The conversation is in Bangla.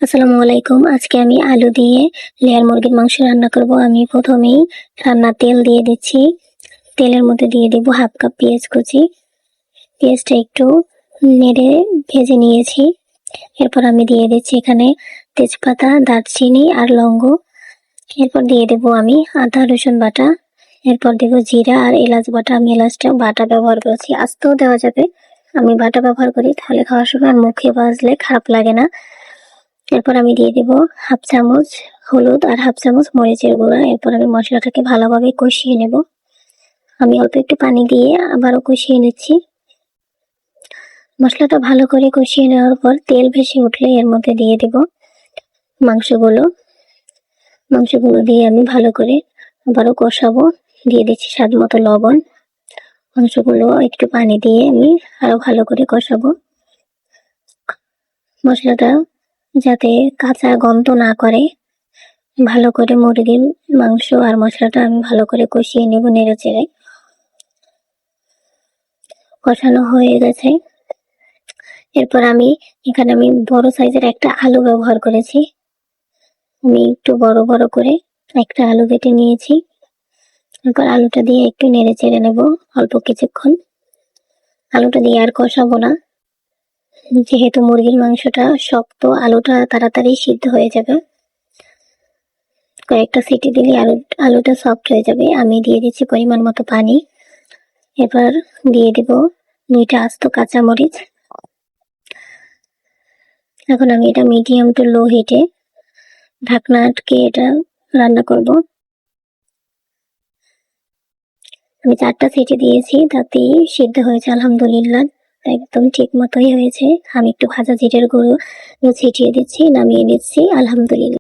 আসসালামু আলাইকুম। আজকে আমি আলু দিয়ে লেয়ার মুরগির মাংস রান্না করব। আমি প্রথমেই রান্নার তেল দিয়ে দিচ্ছি। তেলের মধ্যে দিয়ে দেব হাফ কাপ পেঁয়াজ কুচি। পেঁয়াজটা একটু নেড়ে ভেজে নিয়েছি। এরপর আমি দিয়ে দিচ্ছি এখানে তেজপাতা, দারচিনি আর লবঙ্গ। এরপর দিয়ে দেব আমি আদা রসুন বাটা। এরপর দেব জিরা আর এলাচ বাটা। আমি এলাচটা বাটা ব্যবহার করেছি, আস্তেও দেওয়া যাবে। আমি বাটা ব্যবহার করি, তাহলে খাওয়ার সময় আর মুখে বাজলে খারাপ লাগে না। এরপর আমি দিয়ে দেব হাফ চামচ হলুদ আর হাফ চামচ মরিচের গুঁড়া। এরপর আমি মশলাটাকে ভালোভাবে কষিয়ে নেব। আমি অল্প একটু পানি দিয়ে আবারও কষিয়ে নিচ্ছি। মশলাটা ভালো করে কষিয়ে নেওয়ার পর তেল ভেসে উঠলে এর মধ্যে দিয়ে দেব মাংসগুলো দিয়ে আমি ভালো করে আবারও কষাবো। দিয়ে দিচ্ছি স্বাদ মতো লবণ। মাংসগুলো একটু পানি দিয়ে আমি আরো ভালো করে কষাবো। মশলাটা যাতে কাঁচা গন্ধ না করে, ভালো করে মুরগির মাংস আর মশলাটা আমি ভালো করে কষিয়ে নেব নেড়ে চেড়ে। কষানো হয়ে গেছে। এরপর এখানে আমি বড় সাইজের একটা আলু ব্যবহার করেছি। আমি একটু বড় বড় করে একটা আলু কেটে নিয়েছি। এরপর আলুটা দিয়ে একটু নেড়ে চেড়ে নেব অল্প কিছুক্ষণ। আলুটা দিয়ে আর কষাবো না, যেহেতু মুরগির মাংসটা শক্ত, আলুটা তাড়াতাড়ি সিদ্ধ হয়ে যাবে। কয়েকটা সিটি দিলে আলুটা সফট হয়ে যাবে। আমি দিয়ে দিচ্ছি পরিমাণ মতো পানি। এবার দিয়ে দেব 2টা আস্ত কাঁচামরিচ। এখন আমি এটা মিডিয়াম টু লো হিটে ঢাকনা আটকে এটা রান্না করব। আমি 4টা সিটি দিয়েছি, তাতেই সিদ্ধ হয়েছে আলহামদুলিল্লাহ, একদম ঠিক মতোই হয়েছে। আমি একটু ভাজা জিরের গুঁড়ো ছিটিয়ে দিচ্ছি, নামিয়ে নিচ্ছি। আলহামদুলিল্লাহ।